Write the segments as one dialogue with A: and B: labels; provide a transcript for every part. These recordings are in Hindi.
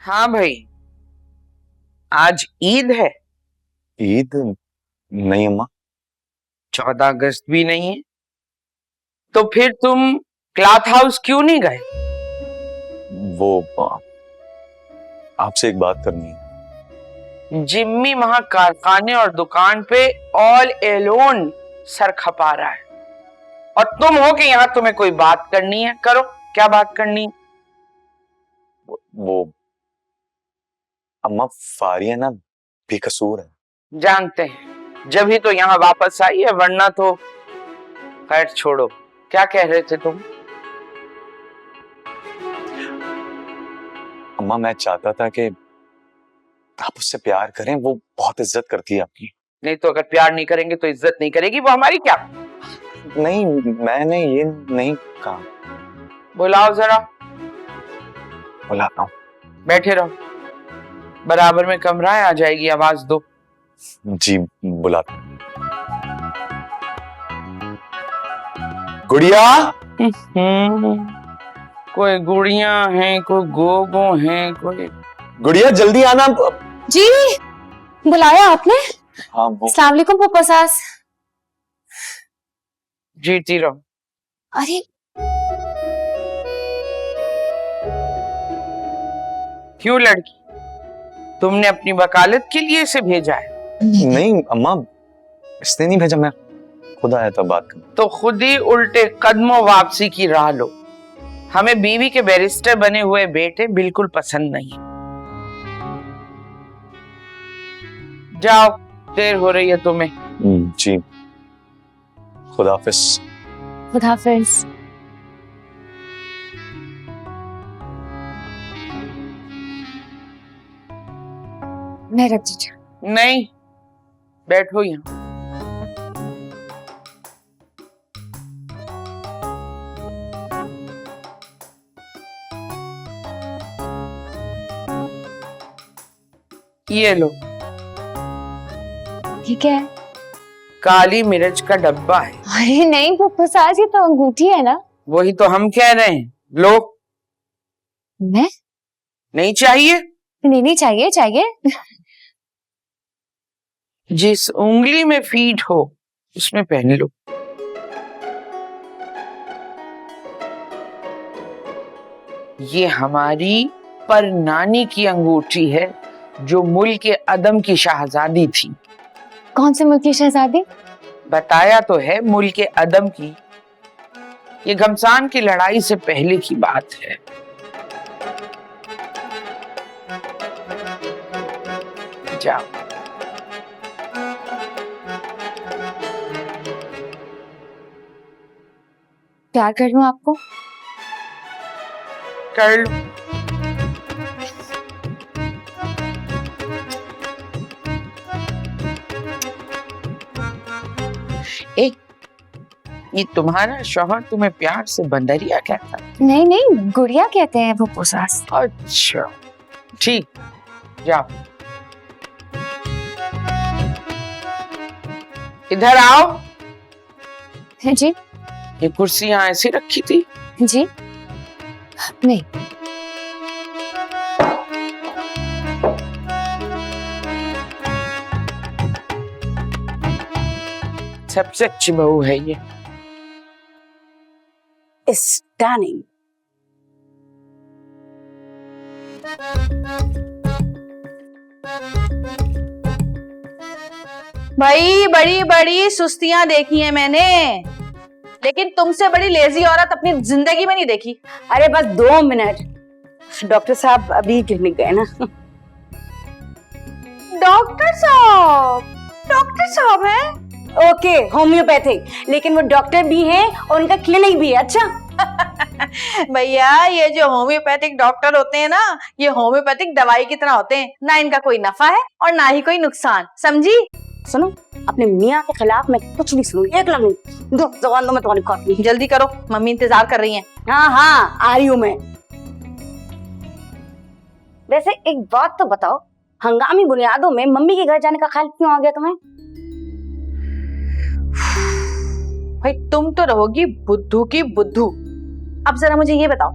A: हाँ भाई, आज ईद है।
B: ईद नहीं अम्मा।
A: 14 अगस्त भी नहीं है, तो फिर तुम क्लॉथ हाउस क्यों नहीं गए?
B: वो आपसे एक बात करनी है।
A: जिम्मी वहां कारखाने और दुकान पे ऑल एलोन सर खपा रहा है, और तुम हो कि यहाँ तुम्हें कोई बात करनी है। करो, क्या बात करनी है?
B: वो अम्मा फारिया ना बेकसूर है।
A: जानते हैं, जब ही तो यहाँ वापस आई है, वरना तो खैर छोड़ो। क्या कह रहे थे तुम?
B: अम्मा मैं चाहता था कि आप उससे प्यार करें, वो बहुत इज्जत करती है आपकी।
A: नहीं तो अगर प्यार नहीं करेंगे तो इज्जत नहीं करेगी वो हमारी क्या?
B: नहीं, मैंने ये नहीं कहा।
A: बुलाओ जरा।
B: बुलाता हूँ।
A: बैठे रहो, बराबर में कमरा है, आ जाएगी, आवाज दो।
B: जी बुलाता हूँ। गुड़िया।
A: कोई गुड़िया हैं, कोई गोगो हैं, कोई।
B: गुड़िया जल्दी आना।
C: जी बुलाया आपने?
B: हाँ वो।
C: अस्सलाम वालेकुम पप्पा सास।
A: जीती रहो।
C: अरे
A: क्यों लड़की, तुमने अपनी वकालत के लिए इसे भेजा है?
B: नहीं अम्मा, इसने नहीं भेजा, मैं खुद आया था बात करने।
A: तो खुद ही उल्टे कदमों वापसी की राह लो। हमें बीवी के बैरिस्टर बने हुए बेटे बिल्कुल पसंद नहीं। जाओ, देर हो रही है तुम्हें।
B: जी खुदाफिज।
C: खुदाफिज। मैं रख दीजिए।
A: नहीं, बैठो यहाँ। ये लो,
C: ठीक है।
A: काली मिर्च का डब्बा है।
C: अरे नहीं पप्पा सास, ये तो अंगूठी है ना।
A: वही तो हम कह रहे हैं, लो।
C: मैं
A: नहीं चाहिए?
C: नहीं चाहिए, चाहिए।
A: जिस उंगली में फीट हो उसमें पहन लो। ये हमारी परनानी की अंगूठी है, जो मुल्क अदम की शहजादी थी।
C: कौन से मुल्क की शहजादी?
A: बताया तो है, मुल्क अदम की। ये घमसान की लड़ाई से पहले की बात है। जाओ।
C: प्यार कर लूं आपको?
A: कर लो। ये तुम्हारा शौहर तुम्हें प्यार से बंदरिया कहता है?
C: नहीं नहीं, गुड़िया कहते हैं पप्पा सास।
A: अच्छा ठीक, जाओ। इधर आओ।
C: है जी।
A: ये कुर्सी यहाँ ऐसी रखी थी?
C: जी नहीं।
A: सबसे अच्छी बहू है ये।
D: Stunning. भाई बड़ी बड़ी सुस्तियां देखी हैं मैंने, लेकिन तुमसे बड़ी लेजी औरत अपनी जिंदगी में नहीं देखी।
E: अरे बस 2 मिनट, डॉक्टर साहब अभी क्लिनिक गए ना।
D: डॉक्टर साहब हैं?
E: ओके, होम्योपैथिक, लेकिन वो डॉक्टर भी हैं और उनका क्लिनिक भी है। अच्छा
D: भैया, ये जो होम्योपैथिक डॉक्टर होते हैं ना, ये होम्योपैथिक दवाई की तरह होते हैं, ना इनका कोई नफा है और ना ही कोई नुकसान, समझी?
E: सुनो, अपने मियाँ के खिलाफ मैं कुछ नहीं सुनूंगी, एक लम्हा नहीं। दो जबान दो, मैं तुम्हारी काटनी।
D: जल्दी करो, मम्मी इंतजार कर रही हैं।
E: हाँ हाँ आ रही हूँ मैं। वैसे एक बात तो बताओ, हंगामी बुनियादों में मम्मी के घर जाने का ख्याल क्यों आ गया तुम्हें?
D: भाई तुम तो रहोगी बुद्धू की बुद्धू। अब जरा मुझे ये बताओ,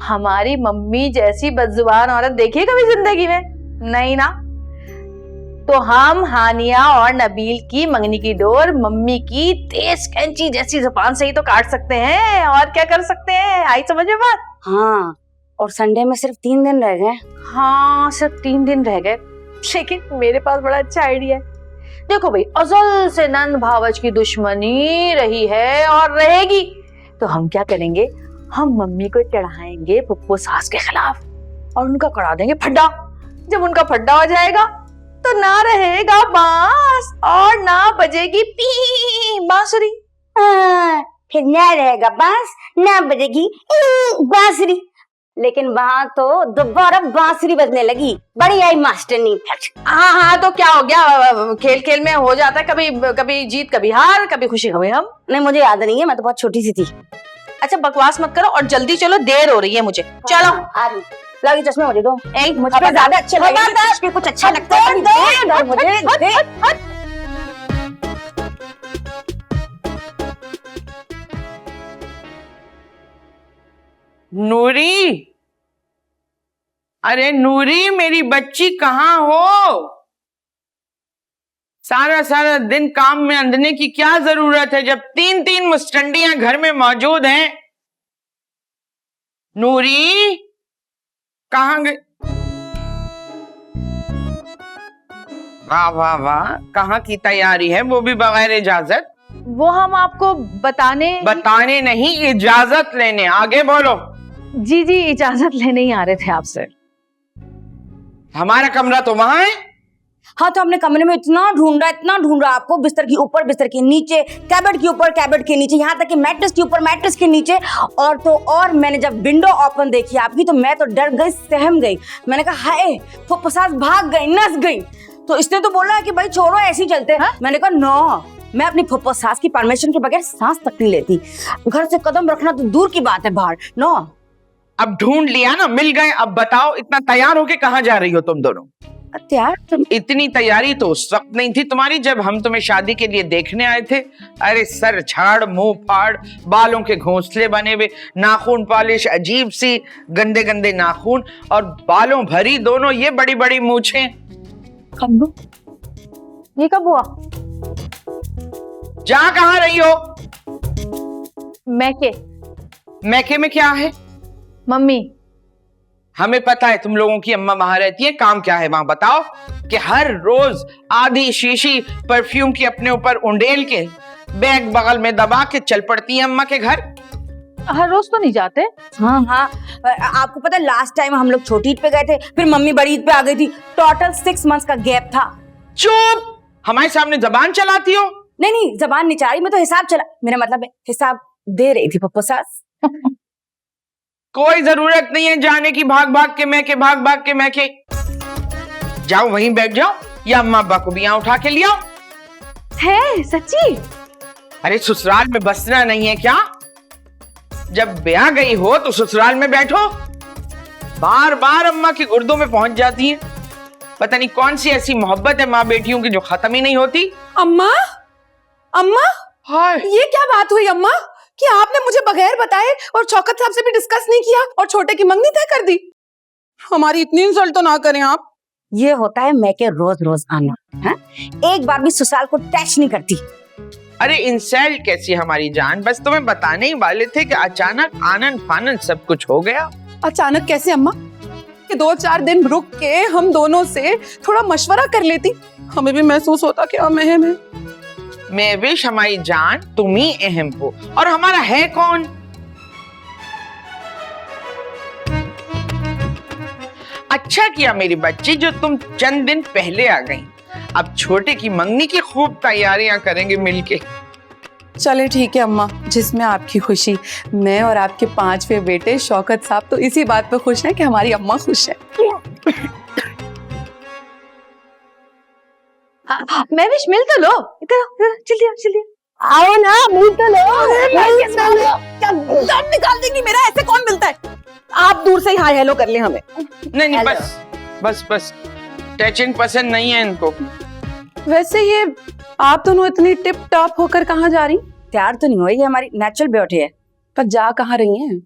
D: हमारी मम्मी जैसी बदजुबान औरत देखी है कभी जिंदगी में? नहीं ना। तो हम हानिया और नबील की मंगनी की डोर मम्मी की तेज कैंची जैसी जुबान से ही तो काट सकते हैं, और क्या कर सकते हैं? आई समझ में बात?
E: हाँ, और संडे में सिर्फ 3 दिन रह गए।
D: हाँ, सिर्फ 3 दिन रह गए, लेकिन मेरे पास बड़ा अच्छा आइडिया है। देखो भाई, अजल से नंद भावज की दुश्मनी रही है और रहेगी, तो हम क्या करेंगे, हम मम्मी को चढ़ाएंगे पुप्पो सास के खिलाफ और उनका करा देंगे फड्डा। जब उनका फड्डा हो जाएगा तो ना रहेगा बांस और ना बजेगी पी बांसुरी।
E: फिर ना रहेगा बांस, ना बजेगी बांसुरी। लेकिन वहाँ तो दोबारा बांसुरी बजने लगी। बड़ी आई मास्टरनी।
D: हाँ हाँ, तो क्या हो गया, खेल खेल में हो जाता है, कभी कभी जीत कभी हार, कभी खुशी कभी हम।
E: नहीं, मुझे याद नहीं है, मैं तो बहुत छोटी सी थी।
D: अच्छा बकवास मत करो और जल्दी चलो, देर हो रही है मुझे। चलो
E: आ रही। लगी चश्मे मुझे दो।
D: मुझे पे ज्यादा अच्छे लगे,
E: चश्मे कुछ अच्छा लगता है मुझे दे।
A: नूरी, अरे नूरी मेरी बच्ची कहाँ हो? सारा सारा दिन काम में अंधने की क्या जरूरत है जब 3-3 मुस्टंडियां घर में मौजूद हैं? नूरी कहाँ गई? वाह वाह वाह, कहाँ की तैयारी है, वो भी बगैर इजाजत?
D: वो हम आपको बताने
A: नहीं, इजाजत लेने। आगे बोलो।
D: जी जी, इजाजत लेने ही आ रहे थे आपसे।
A: हमारा कमरा तो वहां है।
E: हाँ, तो हमने कमरे में इतना ढूंढा आपको, बिस्तर के ऊपर, बिस्तर के नीचे, कैबिनेट के ऊपर, कैबिनेट के नीचे, यहाँ तक कि मैट्रेस के ऊपर, मैट्रेस के नीचे। और तो और मैंने जब विंडो ओपन देखी आपकी तो मैं तो डर गई, सहम गई। मैंने कहा हाय, फुप्पो सास भाग गई, नस गई। तो इसने तो बोला कि भाई छोड़ो, ऐसे ही चलते हैं। मैंने कहा नो, मैं अपनी फुप्पो सास की परमिशन के बगैर सांस तक नहीं लेती। घर से कदम रखना तो दूर की बात है, बाहर नो।
A: अब ढूंढ लिया ना, मिल गए। अब बताओ, इतना तैयार होके कहाँ जा रही हो तुम दोनों?
E: तैयार?
A: इतनी तैयारी तो उस वक्त नहीं थी तुम्हारी जब हम तुम्हें शादी के लिए देखने आए थे। अरे सर झाड़, मुंह फाड़, बालों के घोंसले बने हुए, नाखून पॉलिश अजीब सी, गंदे गंदे नाखून और बालों भरी दोनों ये बड़ी बड़ी मूछें।
D: कब? ये कब हुआ?
A: जा कहाँ रही हो?
D: मैके
A: में क्या है?
D: मम्मी।
A: हमें पता है तुम लोगों की अम्मा वहां रहती है। काम क्या है वहां बताओ? कि हर रोज आधी शीशी परफ्यूम की अपने ऊपर उंडेल के बैग बगल में दबा के चल पड़ती है अम्मा के घर।
D: हर रोज तो नहीं जाते।
E: हाँ हाँ, आपको पता है लास्ट टाइम हम लोग छोटी ईद पे गए थे, फिर मम्मी बड़ी ईद पे आ गई थी। टोटल 6 मंथ्स का गैप था।
A: चुप, हमारे सामने जबान चलाती हो।
E: नहीं, जबान नहीं चला रही, मैं तो हिसाब चला, मेरा मतलब है हिसाब दे रही थी फुप्पो सास।
A: कोई जरूरत नहीं है जाने की भाग भाग के मैके। जाओ वहीं बैठ जाओ या अम्मा अब्बा को भी यहाँ उठा के लिया।
D: है सच्ची?
A: अरे ससुराल में बसना नहीं है क्या? जब ब्याह गई हो तो ससुराल में बैठो। बार बार अम्मा के गुर्दों में पहुंच जाती है। पता नहीं कौन सी ऐसी मोहब्बत है माँ बेटियों की जो खत्म ही नहीं होती।
F: अम्मा, अम्मा,
A: हाय,
F: ये क्या बात हुई अम्मा कि आपने मुझे बगैर बताए और शौकत साहब से भी डिस्कस नहीं किया और छोटे की मंगनी तय कर दी? हमारी इतनी इंसल्ट तो ना करें आप।
E: ये होता है मैं के रोज रोज आना है? एक बार भी ससुराल को टच नहीं करती।
A: अरे इंसल्ट कैसी हमारी जान, बस तुम्हें बताने ही वाले थे कि अचानक आनन फानन सब कुछ हो गया।
F: अचानक कैसे अम्मा? कि 2-4 दिन रुक के हम दोनों से थोड़ा मशवरा कर लेती, हमें भी महसूस होता कि हम अहम है।
A: मैं विश हमारी जान तुम ही अहम हो, और हमारा है कौन? अच्छा किया मेरी बच्ची जो तुम चंद दिन पहले आ गई। अब छोटे की मंगनी की खूब तैयारियां करेंगे मिलके।
F: चले ठीक है अम्मा, जिसमें आपकी खुशी। मैं और आपके 5वें बेटे शौकत साहब तो इसी बात पे खुश हैं कि हमारी अम्मा खुश है।
D: मैं विश मिल तो लो, इधर जल्दी
E: आओ ना, मिल तो लो।
F: क्या दम निकाल देंगी मेरा? ऐसे कौन मिलता है? आप दूर से ही हाय हेलो कर ले हमें।
A: नहीं बस टचिंग पसंद नहीं है इनको।
F: वैसे ये आप दोनों इतनी टिप टॉप होकर कहाँ जा रही?
E: तैयार तो नहीं हुई, ये हमारी नेचुरल ब्यूटी है।
F: पर जा कहाँ रही हैं?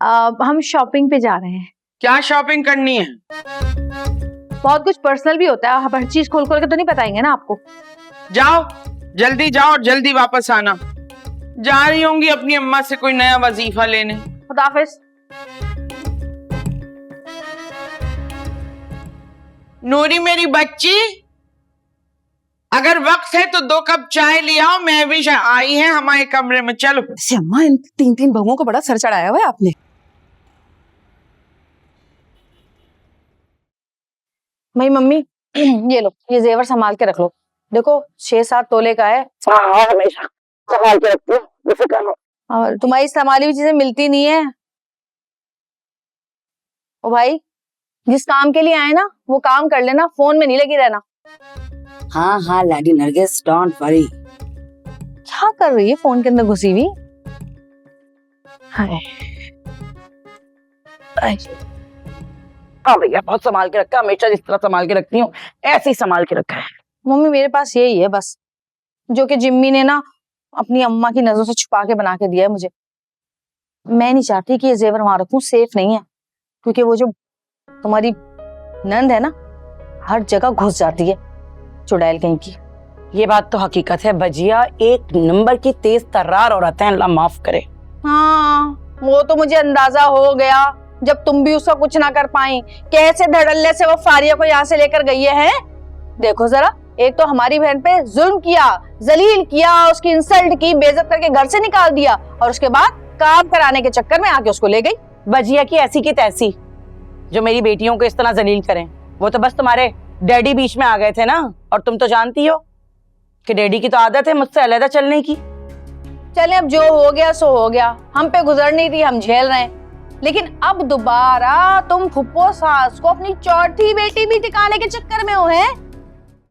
D: हम शॉपिंग पे जा रहे हैं।
A: क्या शॉपिंग करनी है?
D: बहुत कुछ पर्सनल भी होता है, हर चीज खोल खोल के तो नहीं बताएंगे ना आपको।
A: जाओ, जल्दी जाओ और जल्दी वापस आना। जा रही होंगी अपनी अम्मा से कोई नया वजीफा लेने।
D: खुदा हाफिज।
A: नूरी मेरी बच्ची, अगर वक्त है तो 2 कप चाय ले आओ, मैं भी आई है हमारे कमरे में, चलो।
F: से अम्मा, इन 3 बहुओं को बड़ा सर चढ़ाया हुआ है आपने।
D: भाई मम्मी, ये लो, ये जेवर संभाल के रख लो। देखो 6-7 तोले का है।
E: हमेशा संभाल के रखती हूँ,
D: और तुम्हारी संभाली हुई चीजें मिलती नहीं है। ओ भाई, जिस काम के लिए आए ना वो काम कर लेना, फोन में नहीं लगी रहना।
E: हाँ हाँ लैडी नरगिस, डोंट वरी।
D: क्या कर रही है फोन के अंदर घुसी हुई? हाय,
E: हाँ भैया, बहुत संभाल के रखा, हमेशा जिस तरह संभाल के रखती हूँ ऐसे ही संभाल के रखा है।
D: मम्मी मेरे पास यही है बस, जो कि जिम्मी ने ना अपनी अम्मा की नजरों से छुपा के बना के दिया है मुझे। मैं नहीं चाहती कि ये जेवर वहां रखूं, सेफ नहीं है, क्योंकि वो जो तुम्हारी नंद है ना, हर जगह घुस जाती है, चुड़ैल कहीं की।
E: ये बात तो हकीकत है भजिया, एक नंबर की तेज तर्रार औरत है, अल्लाह माफ करे।
D: हाँ, वो तो मुझे अंदाजा हो गया जब तुम भी उसका कुछ ना कर पाई। कैसे धड़ल्ले से वो फारिया को यहाँ से लेकर गई है? देखो जरा, एक तो हमारी बहन पे जुल्म किया, जलील किया, उसकी इंसल्ट की, बेइज्जत करके घर से निकाल दिया, और उसके बाद काम कराने के चक्कर में आके उसको ले गई।
E: भजिया की ऐसी की तैसी, जो मेरी बेटियों को इस तरह जलील करें। वो तो बस तुम्हारे डैडी बीच में आ गए थे ना, और तुम तो जानती हो कि डैडी की तो आदत है मुझसे अलग चलने की।
D: चले, अब जो हो गया सो हो गया, हम पे गुजरनी थी, हम झेल रहे हैं। लेकिन अब दोबारा तुम फुप्पो सास को अपनी चौथी बेटी भी दिखाने के चक्कर में हो हैं।